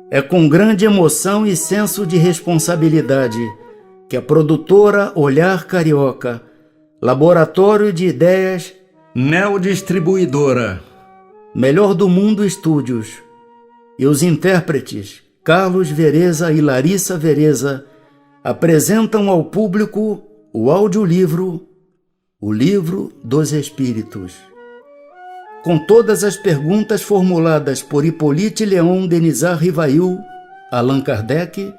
É com grande emoção e senso de responsabilidade que a produtora Olhar Carioca, Laboratório de Ideias, Neodistribuidora, Melhor do Mundo Estúdios e os intérpretes Carlos Vereza e Larissa Vereza apresentam ao público o audiolivro O Livro dos Espíritos. Com todas as perguntas formuladas por Hippolyte Léon Denisard Rivail, Allan Kardec,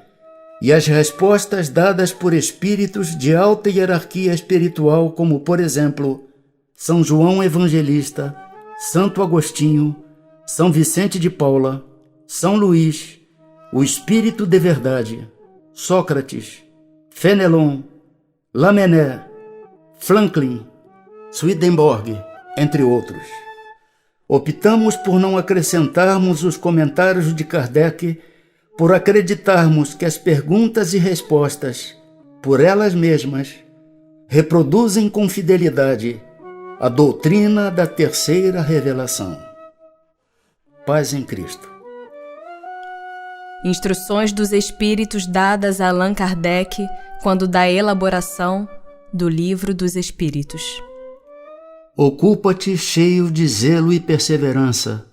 e as respostas dadas por espíritos de alta hierarquia espiritual, como, por exemplo, São João Evangelista, Santo Agostinho, São Vicente de Paula, São Luís, o Espírito de Verdade, Sócrates, Fenelon, Lamennais, Franklin, Swedenborg, entre outros. Optamos por não acrescentarmos os comentários de Kardec, por acreditarmos que as perguntas e respostas, por elas mesmas, reproduzem com fidelidade a doutrina da terceira revelação. Paz em Cristo. Instruções dos Espíritos dadas a Allan Kardec quando da elaboração do Livro dos Espíritos. Ocupa-te cheio de zelo e perseverança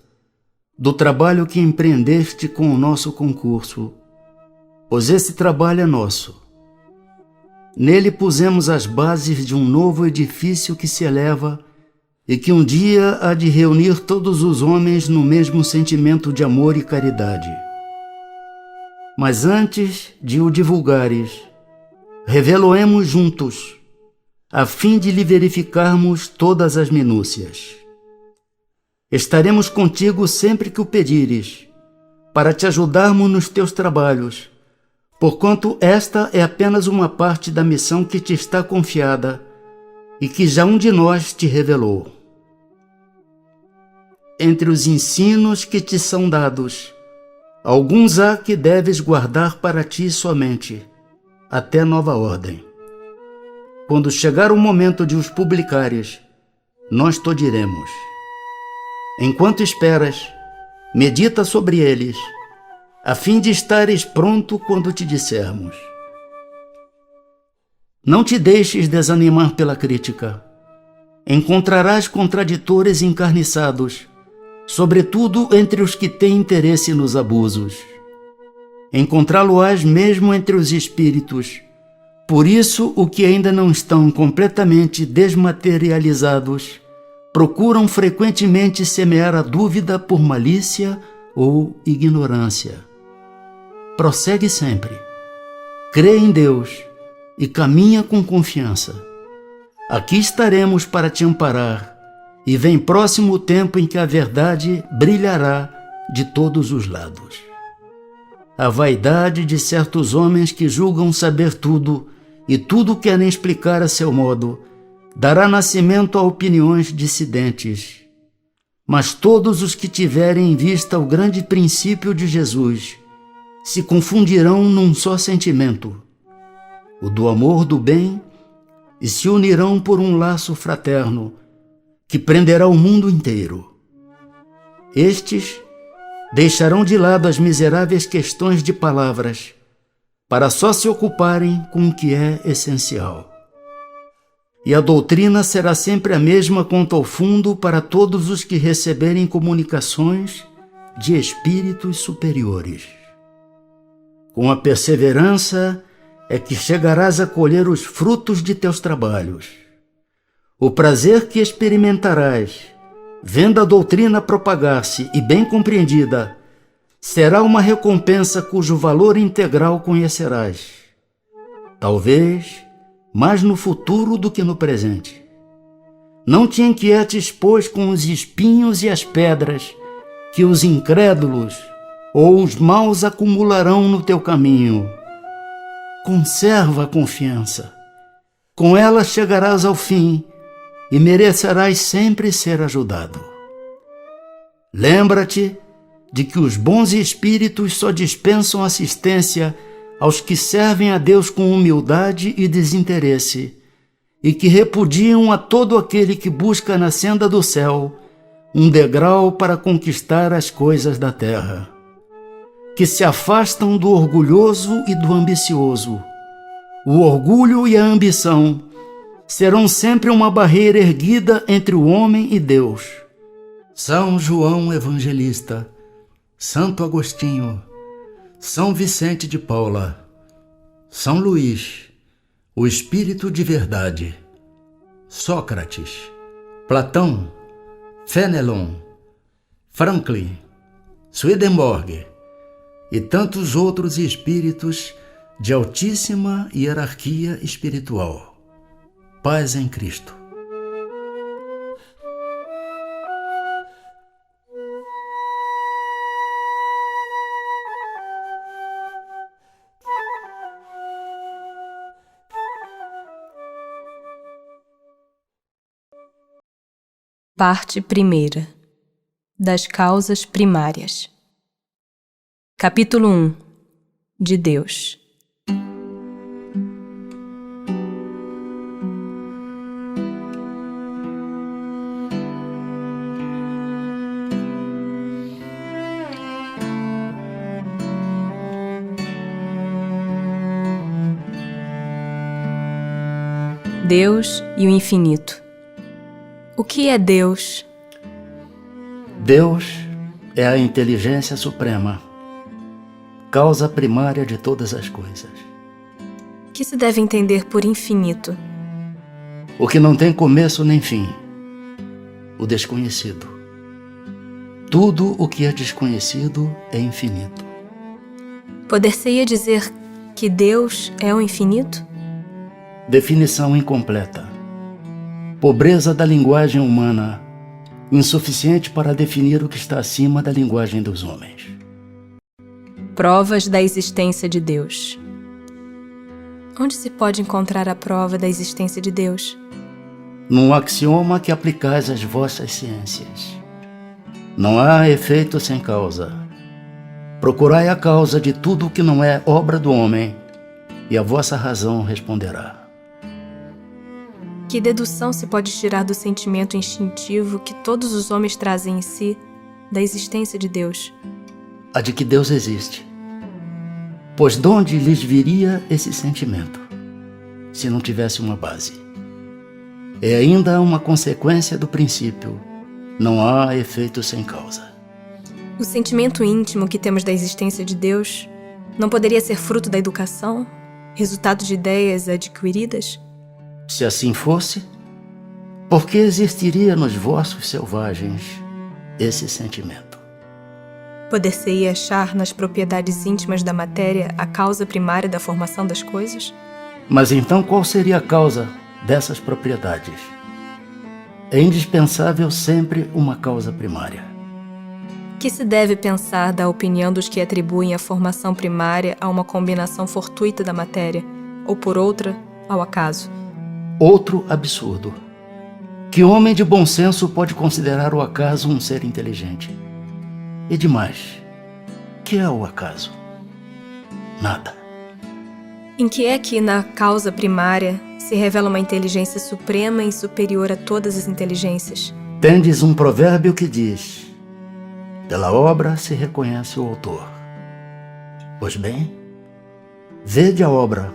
do trabalho que empreendeste com o nosso concurso, pois esse trabalho é nosso. Nele pusemos as bases de um novo edifício que se eleva e que um dia há de reunir todos os homens no mesmo sentimento de amor e caridade. Mas antes de o divulgares, revelo-emos juntos, a fim de lhe verificarmos todas as minúcias. Estaremos contigo sempre que o pedires, para te ajudarmos nos teus trabalhos, porquanto esta é apenas uma parte da missão que te está confiada e que já um de nós te revelou. Entre os ensinos que te são dados, alguns há que deves guardar para ti somente, até nova ordem. Quando chegar o momento de os publicares, nós te diremos. Enquanto esperas, medita sobre eles, a fim de estares pronto quando te dissermos. Não te deixes desanimar pela crítica. Encontrarás contraditores encarniçados, sobretudo entre os que têm interesse nos abusos. Encontrá-lo-ás mesmo entre os espíritos. Por isso, os que ainda não estão completamente desmaterializados procuram frequentemente semear a dúvida por malícia ou ignorância. Prossegue sempre. Crê em Deus e caminha com confiança. Aqui estaremos para te amparar, e vem próximo o tempo em que a verdade brilhará de todos os lados. A vaidade de certos homens que julgam saber tudo e tudo querem explicar a seu modo, dará nascimento a opiniões dissidentes. Mas todos os que tiverem em vista o grande princípio de Jesus se confundirão num só sentimento, o do amor do bem, e se unirão por um laço fraterno que prenderá o mundo inteiro. Estes deixarão de lado as miseráveis questões de palavras para só se ocuparem com o que é essencial. E a doutrina será sempre a mesma quanto ao fundo para todos os que receberem comunicações de espíritos superiores. Com a perseverança é que chegarás a colher os frutos de teus trabalhos. O prazer que experimentarás, vendo a doutrina propagar-se e bem compreendida, será uma recompensa cujo valor integral conhecerás. Talvez mais no futuro do que no presente. Não te inquietes, pois, com os espinhos e as pedras que os incrédulos ou os maus acumularão no teu caminho. Conserva a confiança. Com ela chegarás ao fim e merecerás sempre ser ajudado. Lembra-te de que os bons espíritos só dispensam assistência aos que servem a Deus com humildade e desinteresse, e que repudiam a todo aquele que busca na senda do céu um degrau para conquistar as coisas da terra. que se afastam do orgulhoso e do ambicioso. O orgulho e a ambição serão sempre uma barreira erguida entre o homem e Deus. São João Evangelista, Santo Agostinho, São Vicente de Paula, São Luís, o Espírito de Verdade, Sócrates, Platão, Fénelon, Franklin, Swedenborg e tantos outros espíritos de altíssima hierarquia espiritual. Paz em Cristo. Parte 1. Das causas primárias. Capítulo 1. De Deus. Deus e o infinito. O que é Deus? Deus é a inteligência suprema, causa primária de todas as coisas. O que se deve entender por infinito? O que não tem começo nem fim, o desconhecido. Tudo o que é desconhecido é infinito. Poder-se-ia dizer que Deus é o infinito? Definição incompleta. Pobreza da linguagem humana, insuficiente para definir o que está acima da linguagem dos homens. Provas da existência de Deus. Onde se pode encontrar a prova da existência de Deus? Num axioma que aplicais às vossas ciências. Não há efeito sem causa. Procurai a causa de tudo o que não é obra do homem, e a vossa razão responderá. Que dedução se pode tirar do sentimento instintivo que todos os homens trazem em si da existência de Deus? A de que Deus existe. Pois de onde lhes viria esse sentimento, se não tivesse uma base? É ainda uma consequência do princípio. Não há efeito sem causa. O sentimento íntimo que temos da existência de Deus não poderia ser fruto da educação, resultado de ideias adquiridas? Se assim fosse, por que existiria nos vossos selvagens esse sentimento? Poder-se-ia achar nas propriedades íntimas da matéria a causa primária da formação das coisas? Mas então qual seria a causa dessas propriedades? É indispensável sempre uma causa primária. Que se deve pensar da opinião dos que atribuem a formação primária a uma combinação fortuita da matéria, ou por outra, ao acaso? Outro absurdo. Que homem de bom senso pode considerar o acaso um ser inteligente? E demais, que é o acaso? Nada. Em que é que na causa primária se revela uma inteligência suprema e superior a todas as inteligências? Tendes um provérbio que diz: pela obra se reconhece o autor. Pois bem, vede a obra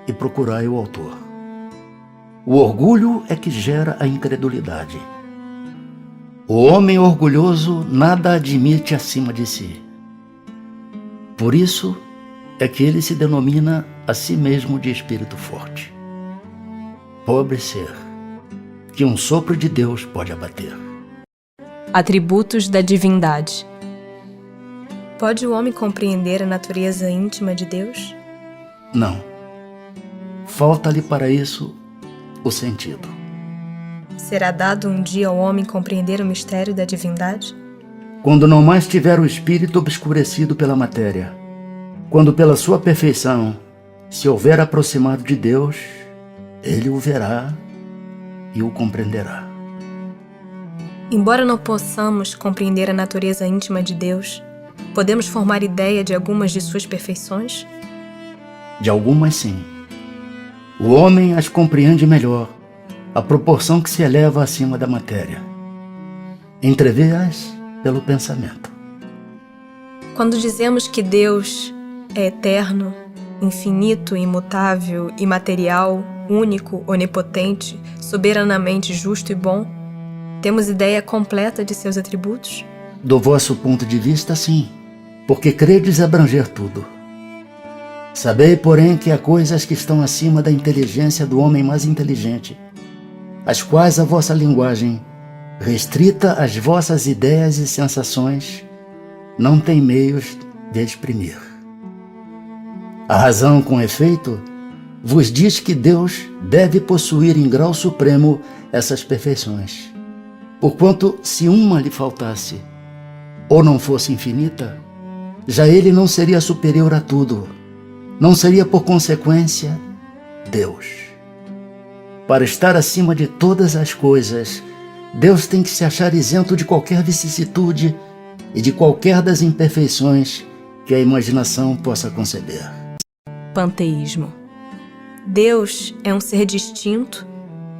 e procurai o autor. O orgulho é que gera a incredulidade. O homem orgulhoso nada admite acima de si. Por isso é que ele se denomina a si mesmo de espírito forte. Pobre ser, que um sopro de Deus pode abater. Atributos da divindade. Pode o homem compreender a natureza íntima de Deus? Não. Falta-lhe para isso o sentido. Será dado um dia ao homem compreender o mistério da divindade? Quando não mais tiver o espírito obscurecido pela matéria, quando pela sua perfeição se houver aproximado de Deus, ele o verá e o compreenderá. Embora não possamos compreender a natureza íntima de Deus, podemos formar ideia de algumas de suas perfeições? De algumas, sim. O homem as compreende melhor, à proporção que se eleva acima da matéria. Entrevê-as pelo pensamento. Quando dizemos que Deus é eterno, infinito, imutável, imaterial, único, onipotente, soberanamente justo e bom, temos ideia completa de seus atributos? Do vosso ponto de vista, sim, porque credes abranger tudo. Sabei, porém, que há coisas que estão acima da inteligência do homem mais inteligente, as quais a vossa linguagem, restrita às vossas ideias e sensações, não tem meios de exprimir. A razão, com efeito, vos diz que Deus deve possuir em grau supremo essas perfeições, porquanto, se uma lhe faltasse, ou não fosse infinita, já ele não seria superior a tudo, não seria, por consequência, Deus. Para estar acima de todas as coisas, Deus tem que se achar isento de qualquer vicissitude e de qualquer das imperfeições que a imaginação possa conceber. Panteísmo. Deus é um ser distinto,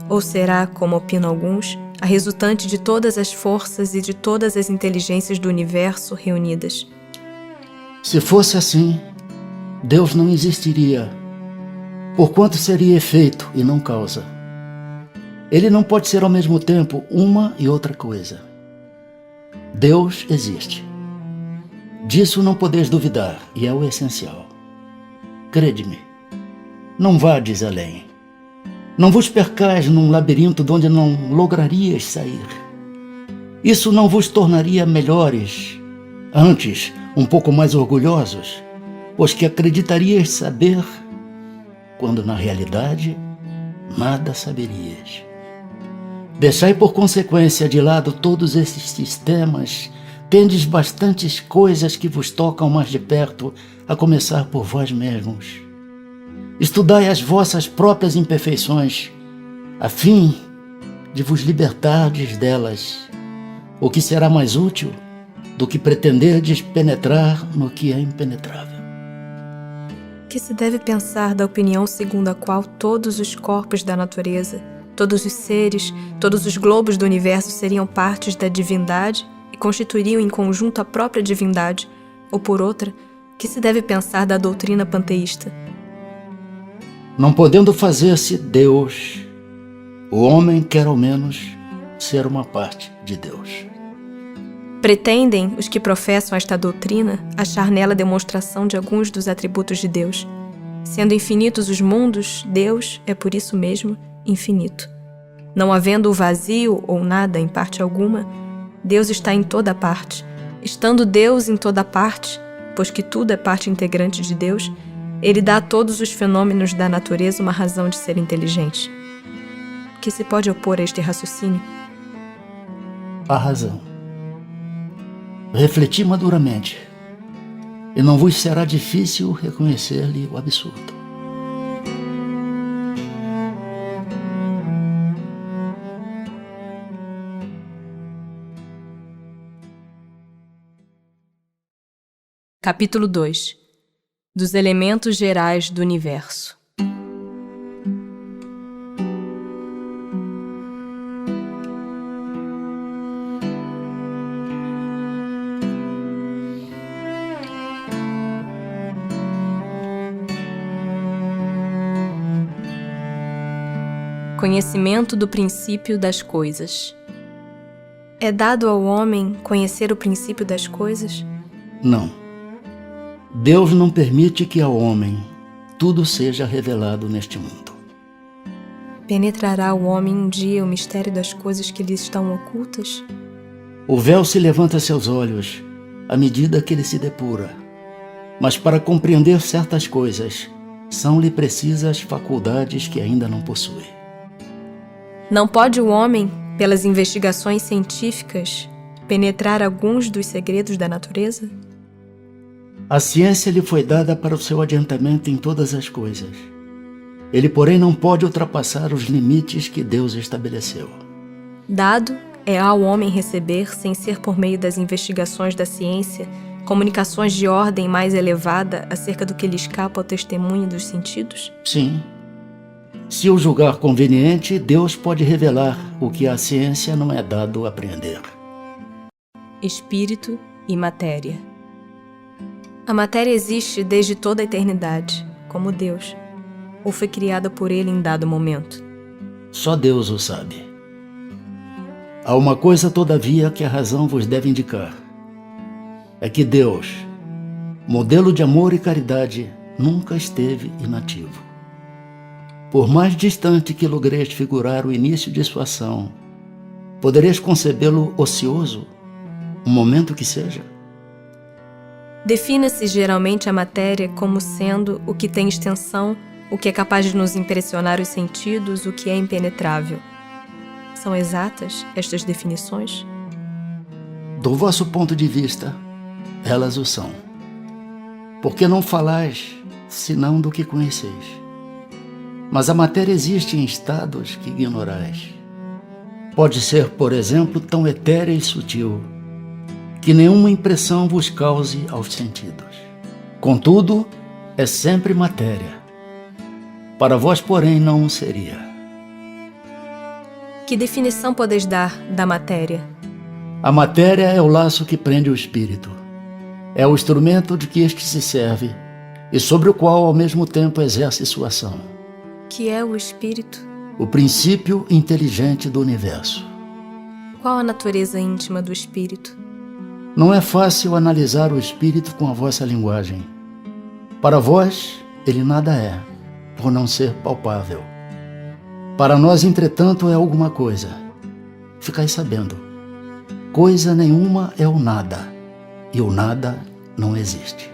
ou será, como opinam alguns, a resultante de todas as forças e de todas as inteligências do universo reunidas? Se fosse assim, Deus não existiria, porquanto seria efeito e não causa. Ele não pode ser ao mesmo tempo uma e outra coisa. Deus existe. Disso não podeis duvidar, e é o essencial. Crede-me, não vades além. Não vos percais num labirinto de onde não lograrias sair. Isso não vos tornaria melhores, antes um pouco mais orgulhosos, pois que acreditarias saber, quando na realidade nada saberias. Deixai por consequência de lado todos esses sistemas, tendes bastantes coisas que vos tocam mais de perto, a começar por vós mesmos. Estudai as vossas próprias imperfeições, a fim de vos libertardes delas, o que será mais útil do que pretenderdes penetrar no que é impenetrável. Que se deve pensar da opinião segundo a qual todos os corpos da natureza, todos os seres, todos os globos do universo seriam partes da divindade e constituiriam em conjunto a própria divindade, ou por outra, que se deve pensar da doutrina panteísta? Não podendo fazer-se Deus, o homem quer ao menos ser uma parte de Deus. Pretendem os que professam esta doutrina achar nela demonstração de alguns dos atributos de Deus. Sendo infinitos os mundos, Deus é por isso mesmo infinito. Não havendo o vazio ou nada em parte alguma, Deus está em toda parte. Estando Deus em toda parte, pois que tudo é parte integrante de Deus, Ele dá a todos os fenômenos da natureza uma razão de ser inteligente. Que se pode opor a este raciocínio? A razão. Refleti maduramente, e não vos será difícil reconhecer-lhe o absurdo. Capítulo 2. Dos elementos gerais do universo. Conhecimento do princípio das coisas. É dado ao homem conhecer o princípio das coisas? Não. Deus não permite que ao homem tudo seja revelado neste mundo. Penetrará o homem um dia o mistério das coisas que lhe estão ocultas? O véu se levanta a seus olhos à medida que ele se depura, mas para compreender certas coisas, são-lhe precisas faculdades que ainda não possui. Não pode o homem, pelas investigações científicas, penetrar alguns dos segredos da natureza? A ciência lhe foi dada para o seu adiantamento em todas as coisas. Ele, porém, não pode ultrapassar os limites que Deus estabeleceu. Dado é ao homem receber, sem ser por meio das investigações da ciência, comunicações de ordem mais elevada acerca do que lhe escapa ao testemunho dos sentidos? Sim. Se o julgar conveniente, Deus pode revelar o que a ciência não é dado a apreender. Espírito e matéria. A matéria existe desde toda a eternidade, como Deus, ou foi criada por Ele em dado momento? Só Deus o sabe. Há uma coisa, todavia, que a razão vos deve indicar. É que Deus, modelo de amor e caridade, nunca esteve inativo. Por mais distante que logreis figurar o início de sua ação, podereis concebê-lo ocioso, um momento que seja? Defina-se geralmente a matéria como sendo o que tem extensão, o que é capaz de nos impressionar os sentidos, o que é impenetrável. São exatas estas definições? Do vosso ponto de vista, elas o são. Porque não falais senão do que conheceis. Mas a matéria existe em estados que ignorais. Pode ser, por exemplo, tão etérea e sutil que nenhuma impressão vos cause aos sentidos. Contudo, é sempre matéria. Para vós, porém, não o seria. Que definição podeis dar da matéria? A matéria é o laço que prende o espírito. É o instrumento de que este se serve e sobre o qual, ao mesmo tempo, exerce sua ação. Que é o espírito? O princípio inteligente do universo. Qual a natureza íntima do espírito? Não é fácil analisar o espírito com a vossa linguagem. Para vós, ele nada é, por não ser palpável. Para nós, entretanto, é alguma coisa. Ficais sabendo. Coisa nenhuma é o nada, e o nada não existe.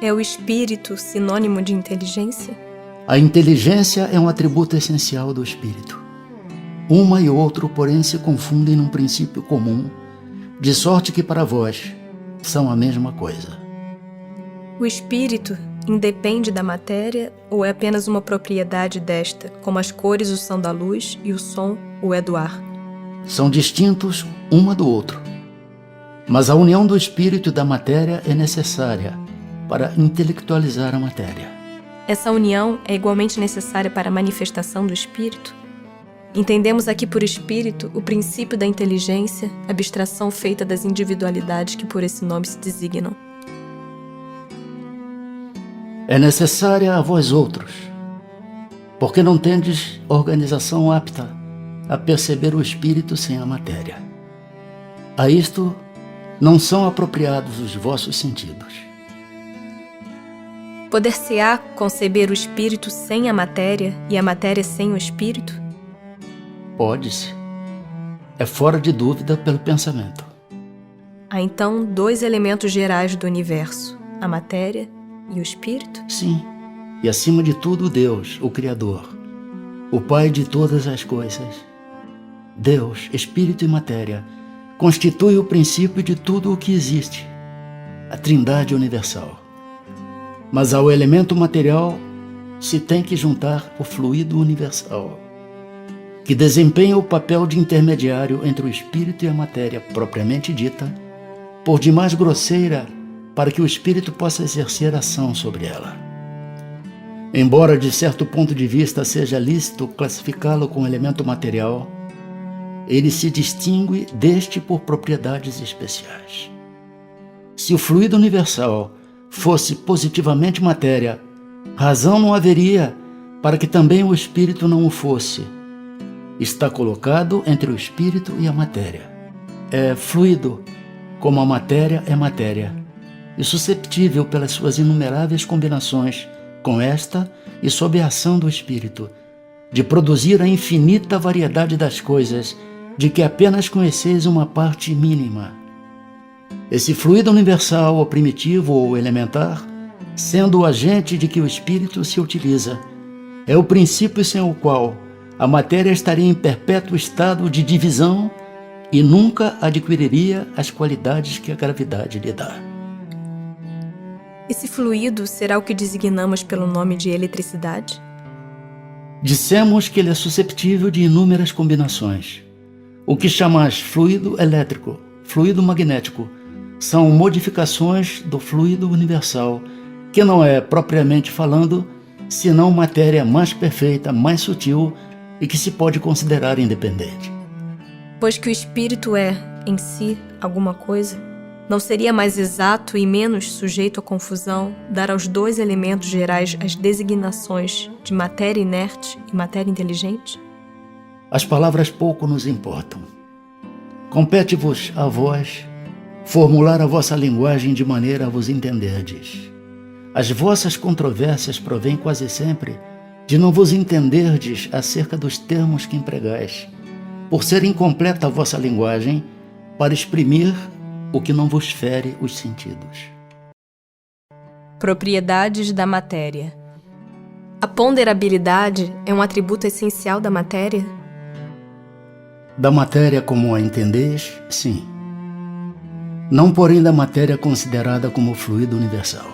É o espírito sinônimo de inteligência? A inteligência é um atributo essencial do espírito. Uma e outro, porém, se confundem num princípio comum, de sorte que para vós são a mesma coisa. O espírito independe da matéria ou é apenas uma propriedade desta, como as cores o são da luz e o som o é do ar? São distintos uma do outro. Mas a união do espírito e da matéria é necessária para intelectualizar a matéria. Essa união é igualmente necessária para a manifestação do espírito? Entendemos aqui por espírito o princípio da inteligência, abstração feita das individualidades que por esse nome se designam. É necessária a vós outros, porque não tendes organização apta a perceber o espírito sem a matéria. A isto não são apropriados os vossos sentidos. Poder-se-á conceber o espírito sem a matéria e a matéria sem o espírito? Pode-se. É fora de dúvida pelo pensamento. Há então dois elementos gerais do universo, a matéria e o espírito? Sim, e acima de tudo Deus, o Criador, o Pai de todas as coisas. Deus, espírito e matéria, constitui o princípio de tudo o que existe, a Trindade universal. Mas ao elemento material se tem que juntar o fluido universal, que desempenha o papel de intermediário entre o espírito e a matéria propriamente dita, por demais grosseira para que o espírito possa exercer ação sobre ela. Embora de certo ponto de vista seja lícito classificá-lo com elemento material, ele se distingue deste por propriedades especiais. Se o fluido universal fosse positivamente matéria, razão não haveria para que também o espírito não o fosse. Está colocado entre o espírito e a matéria. É fluido, como a matéria é matéria, e susceptível pelas suas inumeráveis combinações com esta e sob a ação do espírito, de produzir a infinita variedade das coisas de que apenas conheceis uma parte mínima. Esse fluido universal, ou primitivo ou elementar, sendo o agente de que o espírito se utiliza, é o princípio sem o qual a matéria estaria em perpétuo estado de divisão e nunca adquiriria as qualidades que a gravidade lhe dá. Esse fluido será o que designamos pelo nome de eletricidade? Dissemos que ele é susceptível de inúmeras combinações. O que chamais fluido elétrico, fluido magnético, são modificações do fluido universal, que não é, propriamente falando, senão matéria mais perfeita, mais sutil e que se pode considerar independente. Pois que o espírito é, em si, alguma coisa? Não seria mais exato e menos sujeito à confusão dar aos dois elementos gerais as designações de matéria inerte e matéria inteligente? As palavras pouco nos importam. Compete-vos a vós formular a vossa linguagem de maneira a vos entenderdes. As vossas controvérsias provêm quase sempre de não vos entenderdes acerca dos termos que empregais, por ser incompleta a vossa linguagem para exprimir o que não vos fere os sentidos. Propriedades da matéria. A ponderabilidade é um atributo essencial da matéria? Da matéria como a entendeis, sim. Não, porém, da matéria considerada como fluido universal.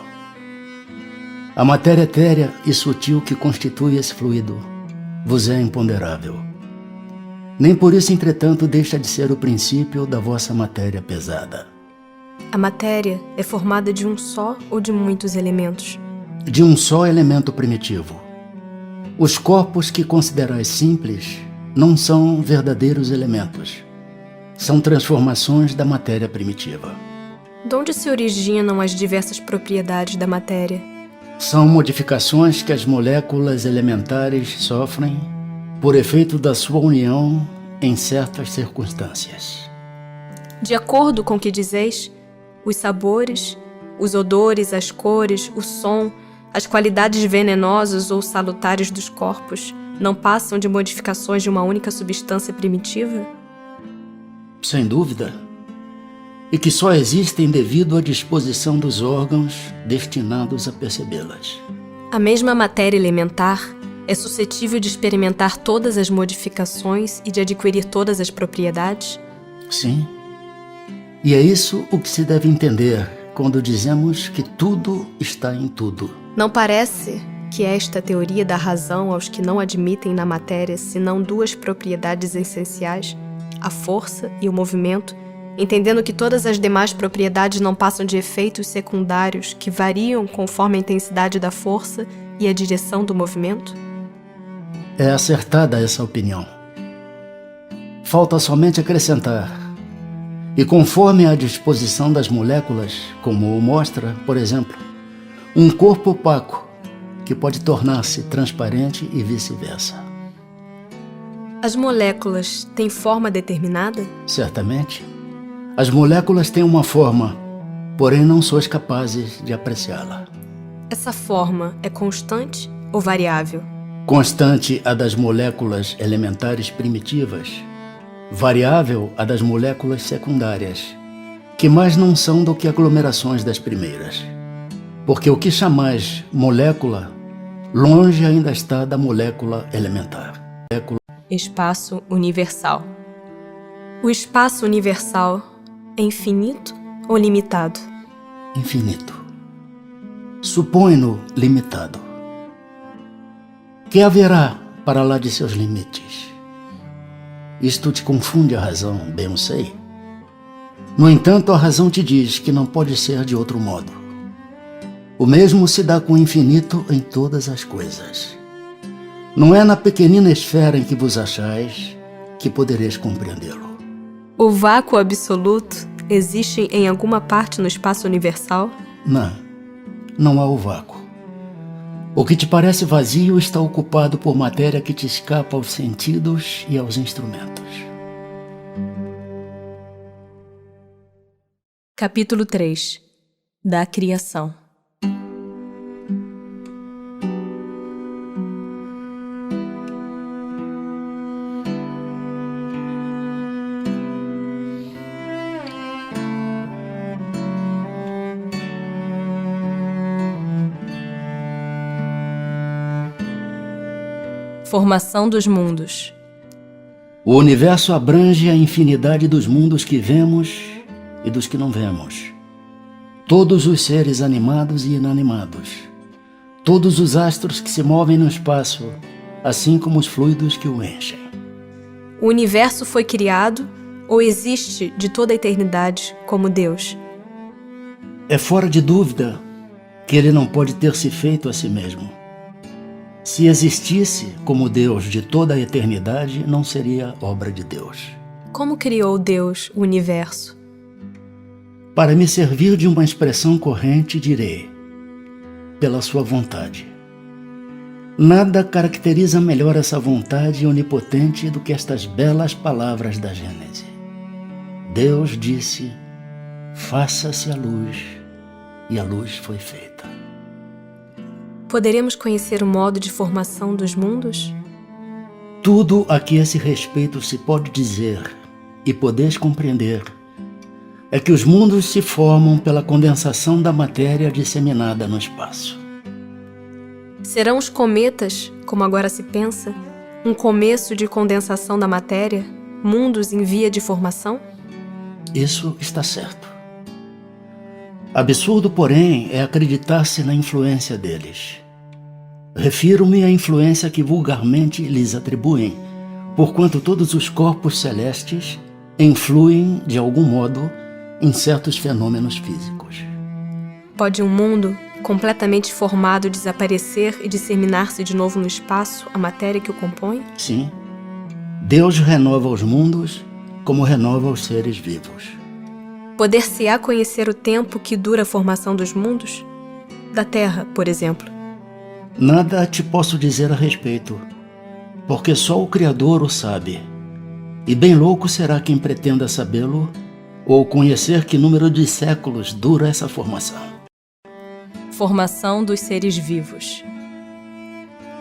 A matéria etérea e sutil que constitui esse fluido vos é imponderável. Nem por isso, entretanto, deixa de ser o princípio da vossa matéria pesada. A matéria é formada de um só ou de muitos elementos? De um só elemento primitivo. Os corpos que considerais simples não são verdadeiros elementos. São transformações da matéria primitiva. De onde se originam as diversas propriedades da matéria? São modificações que as moléculas elementares sofrem por efeito da sua união em certas circunstâncias. De acordo com o que dizeis, os sabores, os odores, as cores, o som, as qualidades venenosas ou salutares dos corpos não passam de modificações de uma única substância primitiva? Sem dúvida. E que só existem devido à disposição dos órgãos destinados a percebê-las. A mesma matéria elementar é suscetível de experimentar todas as modificações e de adquirir todas as propriedades? Sim. E é isso o que se deve entender quando dizemos que tudo está em tudo. Não parece que esta teoria dá razão aos que não admitem na matéria senão duas propriedades essenciais, a força e o movimento, entendendo que todas as demais propriedades não passam de efeitos secundários que variam conforme a intensidade da força e a direção do movimento? É acertada essa opinião. Falta somente acrescentar. E conforme a disposição das moléculas, como o mostra, por exemplo, um corpo opaco que pode tornar-se transparente e vice-versa. As moléculas têm forma determinada? Certamente. As moléculas têm uma forma, porém não sois capazes de apreciá-la. Essa forma é constante ou variável? Constante a das moléculas elementares primitivas, variável a das moléculas secundárias, que mais não são do que aglomerações das primeiras. Porque o que chamais molécula, longe ainda está da molécula elementar. Espaço universal. O espaço universal é infinito ou limitado? Infinito. Supõe-no limitado. Que haverá para lá de seus limites? Isto te confunde a razão, bem o sei. No entanto, a razão te diz que não pode ser de outro modo. O mesmo se dá com o infinito em todas as coisas. Não é na pequenina esfera em que vos achais que podereis compreendê-lo. O vácuo absoluto existe em alguma parte no espaço universal? Não há o vácuo. O que te parece vazio está ocupado por matéria que te escapa aos sentidos e aos instrumentos. Capítulo 3. Da criação. Formação dos mundos. O universo abrange a infinidade dos mundos que vemos e dos que não vemos. Todos os seres animados e inanimados. Todos os astros que se movem no espaço, assim como os fluidos que o enchem. O universo foi criado ou existe de toda a eternidade como Deus? É fora de dúvida que ele não pode ter se feito a si mesmo. Se existisse como Deus de toda a eternidade, não seria obra de Deus. Como criou Deus o universo? Para me servir de uma expressão corrente, direi: pela sua vontade. Nada caracteriza melhor essa vontade onipotente do que estas belas palavras da Gênese. Deus disse: faça-se a luz, e a luz foi feita. Poderemos conhecer o modo de formação dos mundos? Tudo a que esse respeito se pode dizer e podeis compreender é que os mundos se formam pela condensação da matéria disseminada no espaço. Serão os cometas, como agora se pensa, um começo de condensação da matéria, mundos em via de formação? Isso está certo. Absurdo, porém, é acreditar-se na influência deles. Refiro-me à influência que vulgarmente lhes atribuem, porquanto todos os corpos celestes influem, de algum modo, em certos fenômenos físicos. Pode um mundo completamente formado desaparecer e disseminar-se de novo no espaço, a matéria que o compõe? Sim. Deus renova os mundos como renova os seres vivos. Poder-se-á conhecer o tempo que dura a formação dos mundos? Da Terra, por exemplo. Nada te posso dizer a respeito, porque só o Criador o sabe. E bem louco será quem pretenda sabê-lo ou conhecer que número de séculos dura essa formação. Formação dos seres vivos.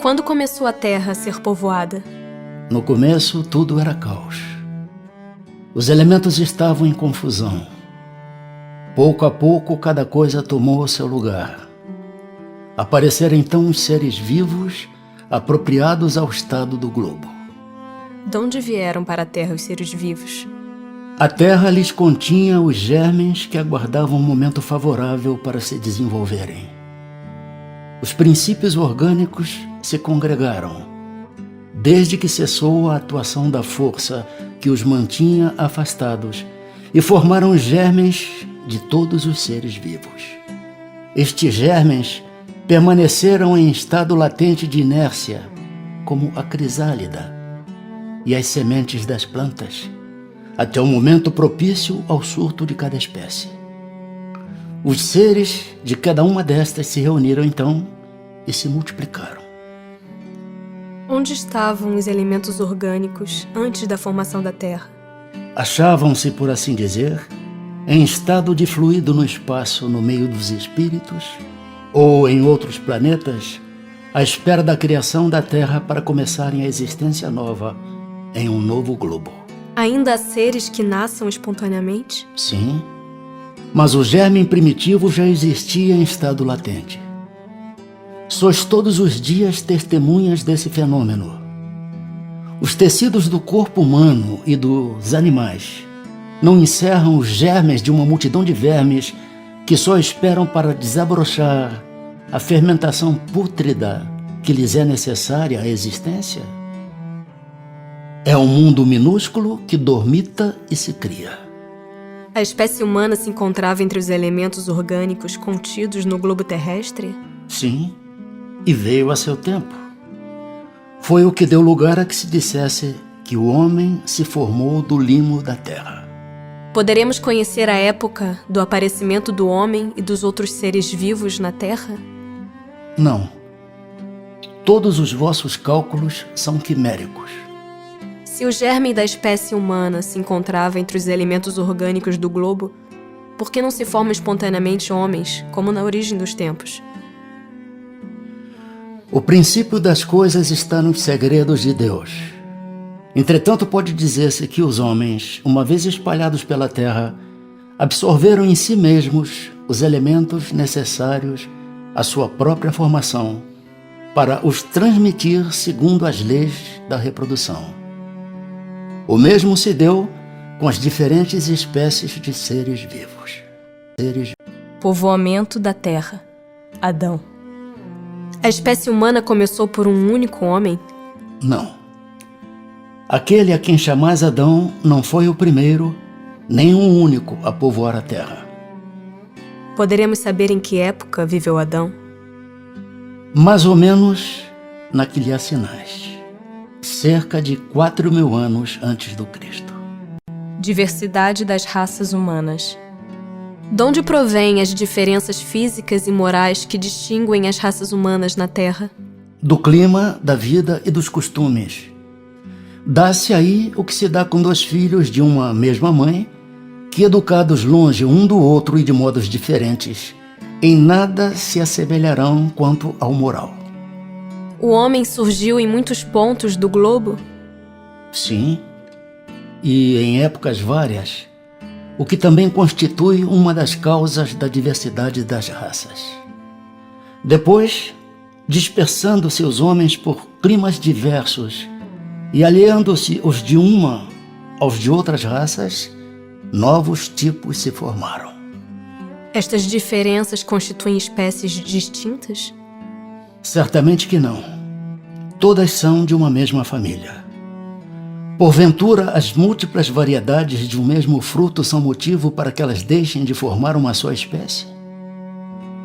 Quando começou a Terra a ser povoada? No começo, tudo era caos. Os elementos estavam em confusão. Pouco a pouco, cada coisa tomou o seu lugar. Apareceram então os seres vivos apropriados ao estado do globo. De onde vieram para a Terra os seres vivos? A Terra lhes continha os germens que aguardavam um momento favorável para se desenvolverem. Os princípios orgânicos se congregaram, desde que cessou a atuação da força que os mantinha afastados, e formaram os germens de todos os seres vivos. Estes germens permaneceram em estado latente de inércia, como a crisálida e as sementes das plantas, até o momento propício ao surto de cada espécie. Os seres de cada uma destas se reuniram então e se multiplicaram. Onde estavam os elementos orgânicos antes da formação da Terra? Achavam-se, por assim dizer, em estado de fluido no espaço no meio dos espíritos, ou em outros planetas, à espera da criação da Terra para começarem a existência nova em um novo globo. Ainda há seres que nasçam espontaneamente? Sim, mas o germe primitivo já existia em estado latente. Sois todos os dias testemunhas desse fenômeno. Os tecidos do corpo humano e dos animais não encerram os germes de uma multidão de vermes que só esperam para desabrochar a fermentação pútrida que lhes é necessária à existência? É um mundo minúsculo que dormita e se cria. A espécie humana se encontrava entre os elementos orgânicos contidos no globo terrestre? Sim, e veio a seu tempo. Foi o que deu lugar a que se dissesse que o homem se formou do limo da terra. Poderemos conhecer a época do aparecimento do homem e dos outros seres vivos na Terra? Não. Todos os vossos cálculos são quiméricos. Se o germe da espécie humana se encontrava entre os elementos orgânicos do globo, por que não se formam espontaneamente homens, como na origem dos tempos? O princípio das coisas está nos segredos de Deus. Entretanto, pode dizer-se que os homens, uma vez espalhados pela terra, absorveram em si mesmos os elementos necessários à sua própria formação, para os transmitir segundo as leis da reprodução. O mesmo se deu com as diferentes espécies de seres vivos. Povoamento da Terra. Adão. A espécie humana começou por um único homem? Não. Aquele a quem chamais Adão não foi o primeiro, nem o único a povoar a terra. Poderemos saber em que época viveu Adão? Mais ou menos na que lhe assinais. Cerca de 4.000 anos antes do Cristo. Diversidade das raças humanas. De onde provêm as diferenças físicas e morais que distinguem as raças humanas na Terra? Do clima, da vida e dos costumes. Dá-se aí o que se dá com dois filhos de uma mesma mãe, que, educados longe um do outro e de modos diferentes, em nada se assemelharão quanto ao moral. O homem surgiu em muitos pontos do globo? Sim, e em épocas várias, o que também constitui uma das causas da diversidade das raças. Depois, dispersando-se os homens por climas diversos e aliando-se os de uma aos de outras raças, novos tipos se formaram. Estas diferenças constituem espécies distintas? Certamente que não. Todas são de uma mesma família. Porventura, as múltiplas variedades de um mesmo fruto são motivo para que elas deixem de formar uma só espécie?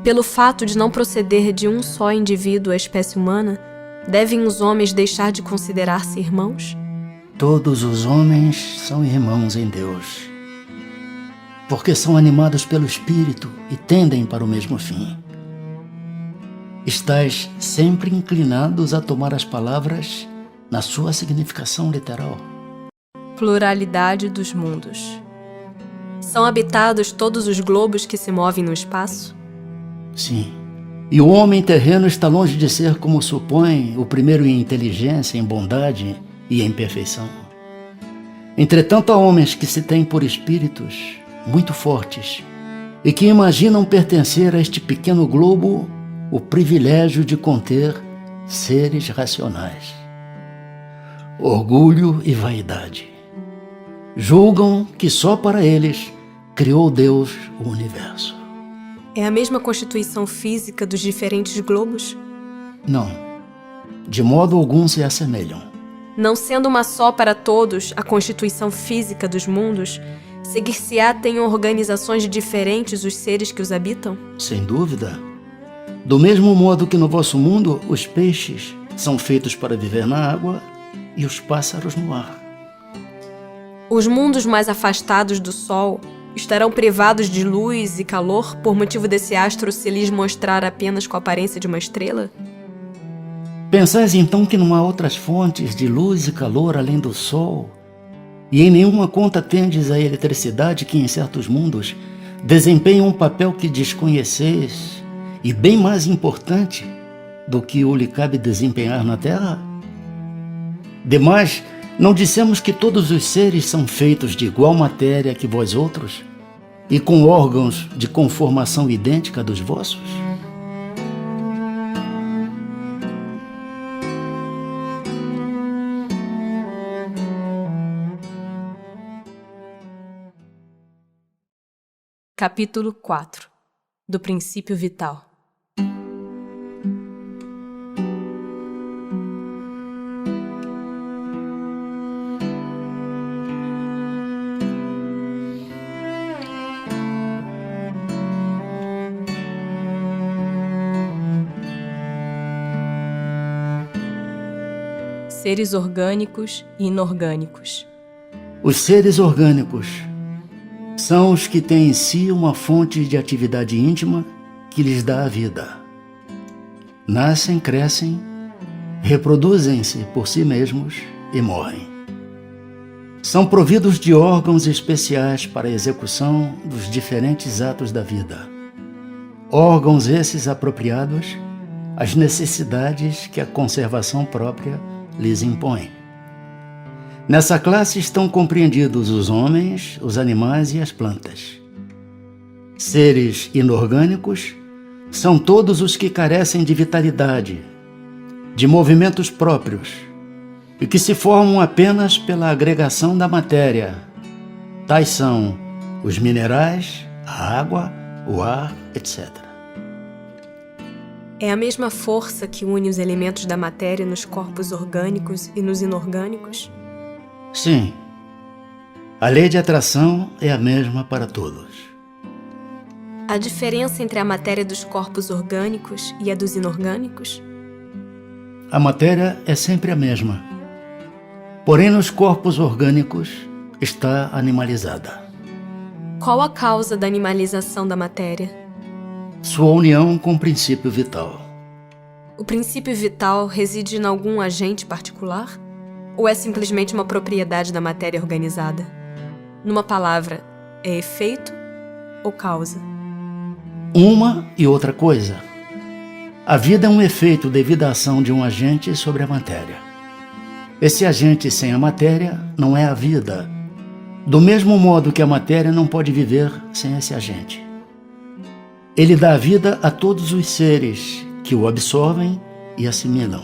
Pelo fato de não proceder de um só indivíduo a espécie humana, devem os homens deixar de considerar-se irmãos? Todos os homens são irmãos em Deus, porque são animados pelo Espírito e tendem para o mesmo fim. Estais sempre inclinados a tomar as palavras na sua significação literal. Pluralidade dos mundos. São habitados todos os globos que se movem no espaço? Sim. E o homem terreno está longe de ser, como supõe, o primeiro em inteligência, em bondade e em perfeição. Entretanto, há homens que se têm por espíritos muito fortes e que imaginam pertencer a este pequeno globo o privilégio de conter seres racionais. Orgulho e vaidade. Julgam que só para eles criou Deus o universo. É a mesma constituição física dos diferentes globos? Não, de modo algum se assemelham. Não sendo uma só para todos a constituição física dos mundos, seguir-se-á tem organizações diferentes os seres que os habitam? Sem dúvida. Do mesmo modo que no vosso mundo, os peixes são feitos para viver na água e os pássaros no ar. Os mundos mais afastados do Sol estarão privados de luz e calor por motivo desse astro se lhes mostrar apenas com a aparência de uma estrela? Pensais então que não há outras fontes de luz e calor além do Sol? E em nenhuma conta tendes a eletricidade que em certos mundos desempenha um papel que desconheceis e bem mais importante do que o lhe cabe desempenhar na Terra? Demais, não dissemos que todos os seres são feitos de igual matéria que vós outros e com órgãos de conformação idêntica dos vossos? Capítulo 4. Do princípio vital. Seres orgânicos e inorgânicos. Os seres orgânicos são os que têm em si uma fonte de atividade íntima que lhes dá a vida. Nascem, crescem, reproduzem-se por si mesmos e morrem. São providos de órgãos especiais para a execução dos diferentes atos da vida. Órgãos esses apropriados às necessidades que a conservação própria lhes impõe. Nessa classe estão compreendidos os homens, os animais e as plantas. Seres inorgânicos são todos os que carecem de vitalidade, de movimentos próprios, e que se formam apenas pela agregação da matéria. Tais são os minerais, a água, o ar, etc. É a mesma força que une os elementos da matéria nos corpos orgânicos e nos inorgânicos? Sim, a lei de atração é a mesma para todos. A diferença entre a matéria dos corpos orgânicos e a dos inorgânicos? A matéria é sempre a mesma, porém nos corpos orgânicos está animalizada. Qual a causa da animalização da matéria? Sua união com o princípio vital. O princípio vital reside em algum agente particular? Ou é simplesmente uma propriedade da matéria organizada? Numa palavra, é efeito ou causa? Uma e outra coisa. A vida é um efeito devido à ação de um agente sobre a matéria. Esse agente sem a matéria não é a vida, do mesmo modo que a matéria não pode viver sem esse agente. Ele dá vida a todos os seres que o absorvem e assimilam.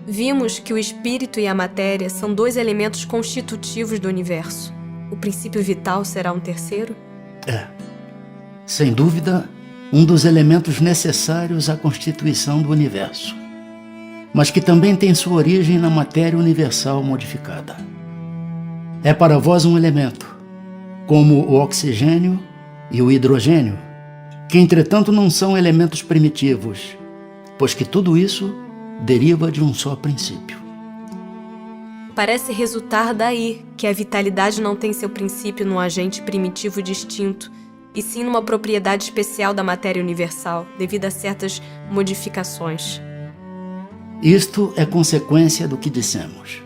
Vimos que o espírito e a matéria são dois elementos constitutivos do universo. O princípio vital será um terceiro? É, sem dúvida, um dos elementos necessários à constituição do universo, mas que também tem sua origem na matéria universal modificada. É para vós um elemento, como o oxigênio e o hidrogênio, que entretanto não são elementos primitivos, pois que tudo isso deriva de um só princípio. Parece resultar daí que a vitalidade não tem seu princípio num agente primitivo distinto, e sim numa propriedade especial da matéria universal, devido a certas modificações. Isto é consequência do que dissemos.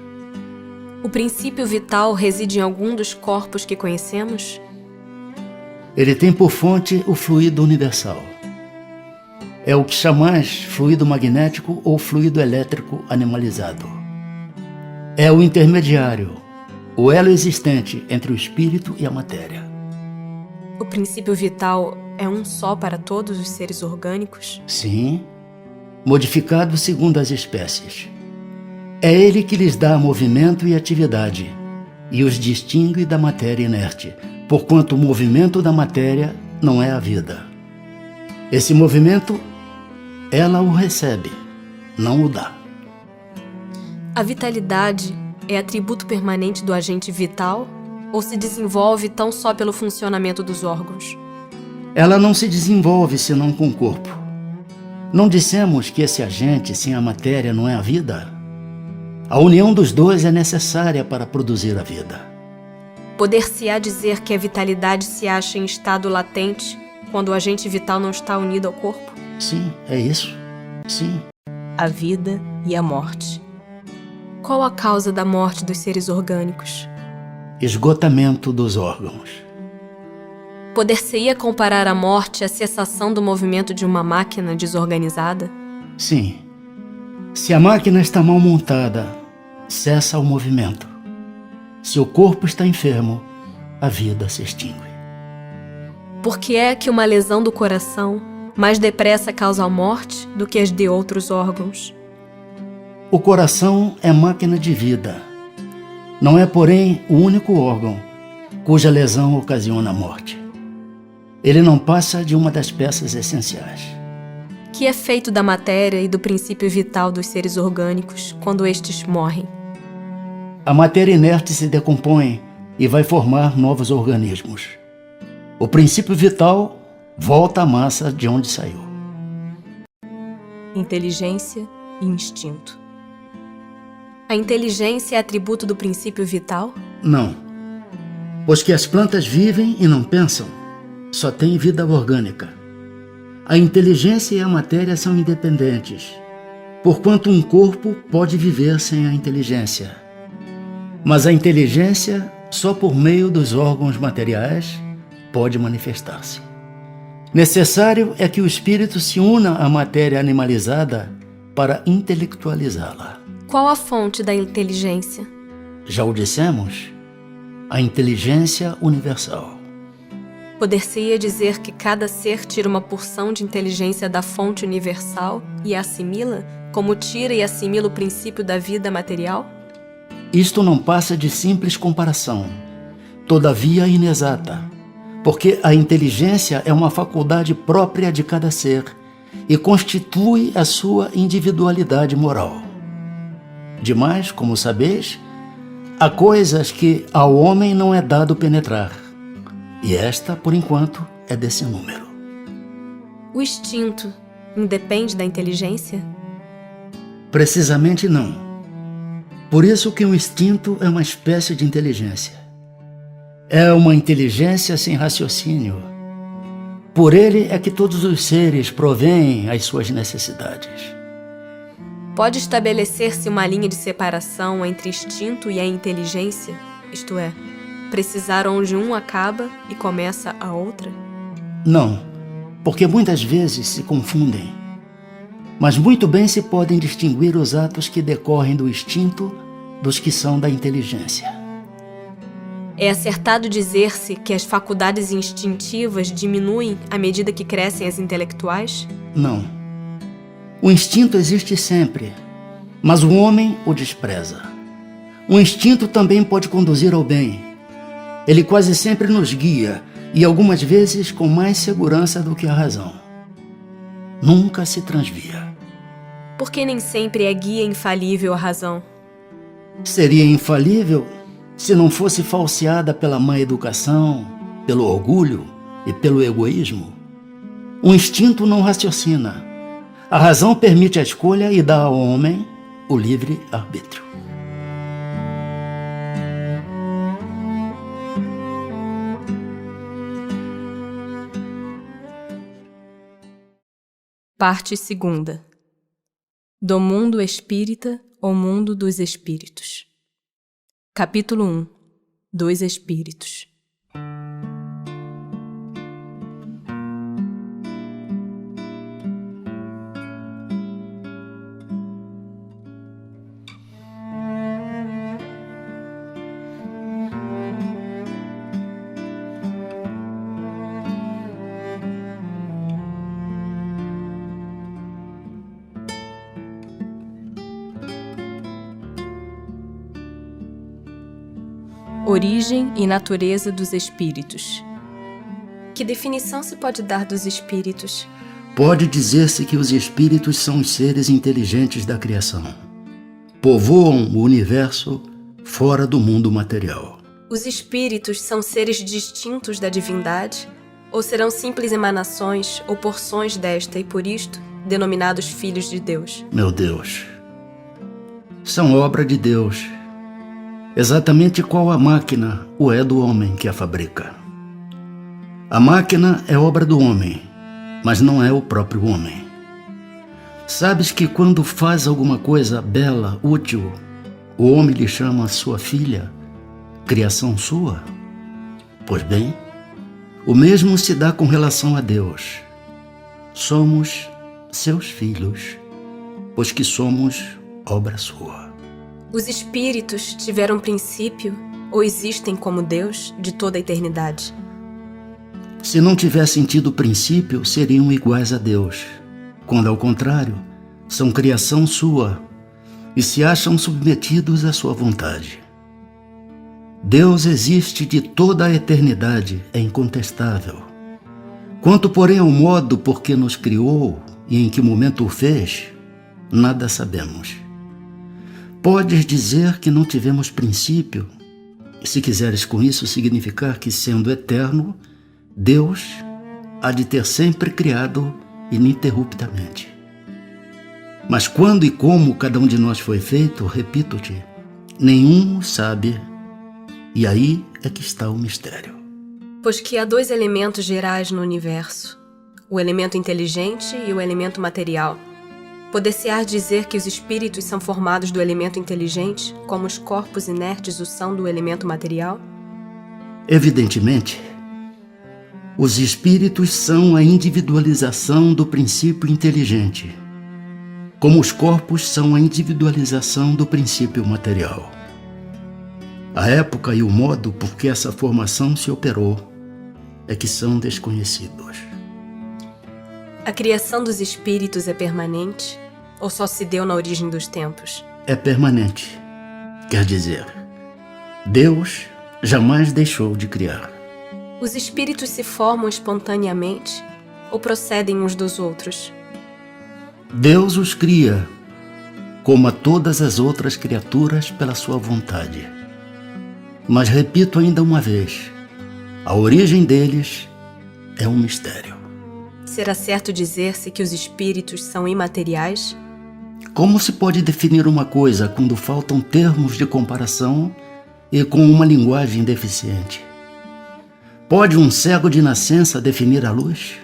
O princípio vital reside em algum dos corpos que conhecemos? Ele tem por fonte o fluido universal. É o que chamais fluido magnético ou fluido elétrico animalizado. É o intermediário, o elo existente entre o espírito e a matéria. O princípio vital é um só para todos os seres orgânicos? Sim, modificado segundo as espécies. É ele que lhes dá movimento e atividade, e os distingue da matéria inerte, porquanto o movimento da matéria não é a vida. Esse movimento, ela o recebe, não o dá. A vitalidade é atributo permanente do agente vital ou se desenvolve tão só pelo funcionamento dos órgãos? Ela não se desenvolve senão com o corpo. Não dissemos que esse agente sem a matéria não é a vida? A união dos dois é necessária para produzir a vida. Poder-se-á dizer que a vitalidade se acha em estado latente quando o agente vital não está unido ao corpo? Sim, é isso. Sim. A vida e a morte. Qual a causa da morte dos seres orgânicos? Esgotamento dos órgãos. Poder-se-ia comparar a morte à cessação do movimento de uma máquina desorganizada? Sim. Se a máquina está mal montada, cessa o movimento. Se o corpo está enfermo, a vida se extingue. Por que é que uma lesão do coração mais depressa causa a morte do que as de outros órgãos? O coração é máquina de vida. Não é, porém, o único órgão cuja lesão ocasiona a morte. Ele não passa de uma das peças essenciais. Que é feito da matéria e do princípio vital dos seres orgânicos quando estes morrem? A matéria inerte se decompõe e vai formar novos organismos. O princípio vital volta à massa de onde saiu. Inteligência e instinto. A inteligência é atributo do princípio vital? Não. Pois que as plantas vivem e não pensam, só têm vida orgânica. A inteligência e a matéria são independentes, porquanto um corpo pode viver sem a inteligência. Mas a inteligência, só por meio dos órgãos materiais, pode manifestar-se. Necessário é que o espírito se una à matéria animalizada para intelectualizá-la. Qual a fonte da inteligência? Já o dissemos, a inteligência universal. Poder-se-ia dizer que cada ser tira uma porção de inteligência da fonte universal e a assimila, como tira e assimila o princípio da vida material? Isto não passa de simples comparação, todavia inexata, porque a inteligência é uma faculdade própria de cada ser e constitui a sua individualidade moral. Demais, como sabeis, há coisas que ao homem não é dado penetrar, e esta, por enquanto, é desse número. O instinto independe da inteligência? Precisamente não. Por isso que o instinto é uma espécie de inteligência. É uma inteligência sem raciocínio. Por ele é que todos os seres provêm as suas necessidades. Pode estabelecer-se uma linha de separação entre instinto e a inteligência? Isto é, precisar onde um acaba e começa a outra? Não, porque muitas vezes se confundem. Mas muito bem se podem distinguir os atos que decorrem do instinto dos que são da inteligência. É acertado dizer-se que as faculdades instintivas diminuem à medida que crescem as intelectuais? Não. O instinto existe sempre, mas o homem o despreza. O instinto também pode conduzir ao bem. Ele quase sempre nos guia, e algumas vezes com mais segurança do que a razão. Nunca se transvia. Porque nem sempre é guia infalível a razão. Seria infalível se não fosse falseada pela má educação, pelo orgulho e pelo egoísmo. O instinto não raciocina. A razão permite a escolha e dá ao homem o livre arbítrio. Parte 2. Do mundo espírita ao mundo dos espíritos. Capítulo 1. Dos espíritos. Origem e natureza dos espíritos. Que definição se pode dar dos espíritos? Pode dizer-se que os espíritos são os seres inteligentes da criação. Povoam o universo fora do mundo material. Os espíritos são seres distintos da divindade? Ou serão simples emanações ou porções desta e, por isto, denominados filhos de Deus? Meu Deus, são obra de Deus. Exatamente qual a máquina o é do homem que a fabrica. A máquina é obra do homem, mas não é o próprio homem. Sabes que quando faz alguma coisa bela, útil, o homem lhe chama sua filha, criação sua? Pois bem, o mesmo se dá com relação a Deus. Somos seus filhos, pois que somos obra sua. Os espíritos tiveram princípio ou existem como Deus de toda a eternidade? Se não tivessem tido princípio, seriam iguais a Deus, quando ao contrário, são criação sua e se acham submetidos à sua vontade. Deus existe de toda a eternidade, é incontestável. Quanto, porém, ao modo por que nos criou e em que momento o fez, nada sabemos. Podes dizer que não tivemos princípio, se quiseres com isso significar que, sendo eterno, Deus há de ter sempre criado ininterruptamente. Mas quando e como cada um de nós foi feito, repito-te, nenhum sabe, e aí é que está o mistério. Pois que há dois elementos gerais no universo, o elemento inteligente e o elemento material. Poder-se-á dizer que os espíritos são formados do elemento inteligente, como os corpos inertes o são do elemento material? Evidentemente, os espíritos são a individualização do princípio inteligente, como os corpos são a individualização do princípio material. A época e o modo por que essa formação se operou é que são desconhecidos. A criação dos espíritos é permanente ou só se deu na origem dos tempos? É permanente. Quer dizer, Deus jamais deixou de criar. Os espíritos se formam espontaneamente ou procedem uns dos outros? Deus os cria, como a todas as outras criaturas pela sua vontade. Mas repito ainda uma vez, a origem deles é um mistério. Será certo dizer-se que os espíritos são imateriais? Como se pode definir uma coisa quando faltam termos de comparação e com uma linguagem deficiente? Pode um cego de nascença definir a luz?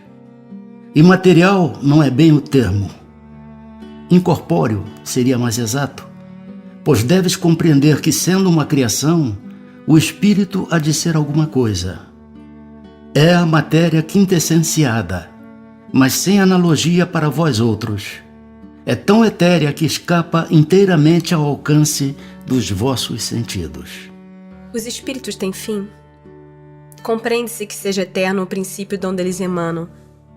Imaterial não é bem o termo. Incorpóreo seria mais exato, pois deves compreender que, sendo uma criação, o espírito há de ser alguma coisa. É a matéria quintessenciada, mas sem analogia para vós outros. É tão etérea que escapa inteiramente ao alcance dos vossos sentidos. Os espíritos têm fim? Compreende-se que seja eterno o princípio de onde eles emanam,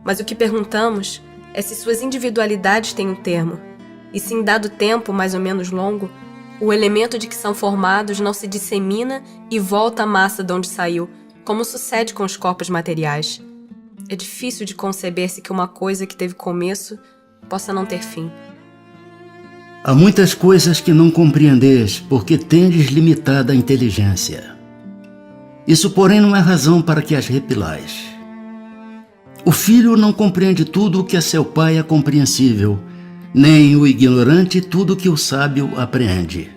mas o que perguntamos é se suas individualidades têm um termo, e se em dado tempo mais ou menos longo, o elemento de que são formados não se dissemina e volta à massa de onde saiu, como sucede com os corpos materiais. É difícil de conceber-se que uma coisa que teve começo possa não ter fim. Há muitas coisas que não compreendeis porque tendes limitada inteligência. Isso, porém, não é razão para que as repilais. O filho não compreende tudo o que a seu pai é compreensível, nem o ignorante tudo o que o sábio apreende.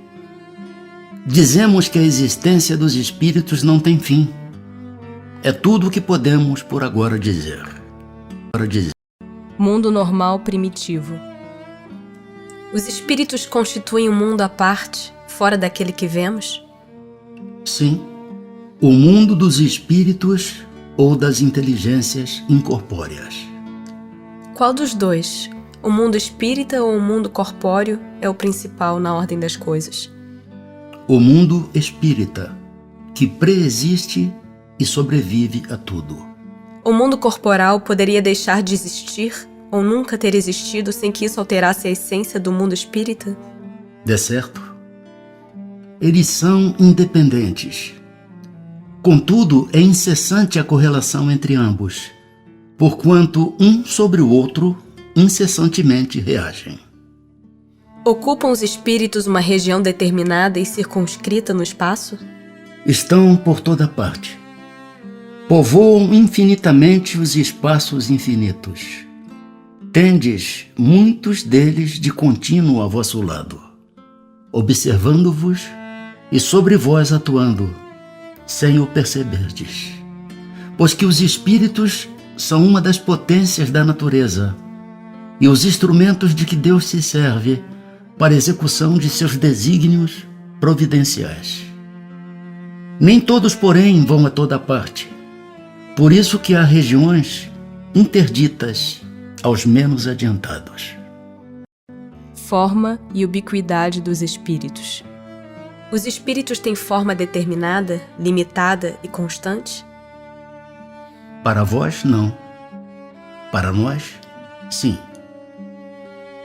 Dizemos que a existência dos espíritos não tem fim. É tudo o que podemos por agora dizer. Mundo normal primitivo. Os espíritos constituem um mundo à parte, fora daquele que vemos? Sim, o mundo dos espíritos ou das inteligências incorpóreas. Qual dos dois, o mundo espírita ou o mundo corpóreo, é o principal na ordem das coisas? O mundo espírita, que preexiste e sobrevive a tudo. O mundo corporal poderia deixar de existir ou nunca ter existido sem que isso alterasse a essência do mundo espírita? De certo, eles são independentes. Contudo, é incessante a correlação entre ambos, porquanto um sobre o outro incessantemente reagem. Ocupam os espíritos uma região determinada e circunscrita no espaço? Estão por toda parte. Povoam infinitamente os espaços infinitos. Tendes muitos deles de contínuo a vosso lado, observando-vos e sobre vós atuando, sem o perceberdes. Pois que os espíritos são uma das potências da natureza e os instrumentos de que Deus se serve para a execução de seus desígnios providenciais. Nem todos, porém, vão a toda parte. Por isso que há regiões interditas aos menos adiantados. Forma e ubiquidade dos espíritos. Os espíritos têm forma determinada, limitada e constante? Para vós, não. Para nós, sim.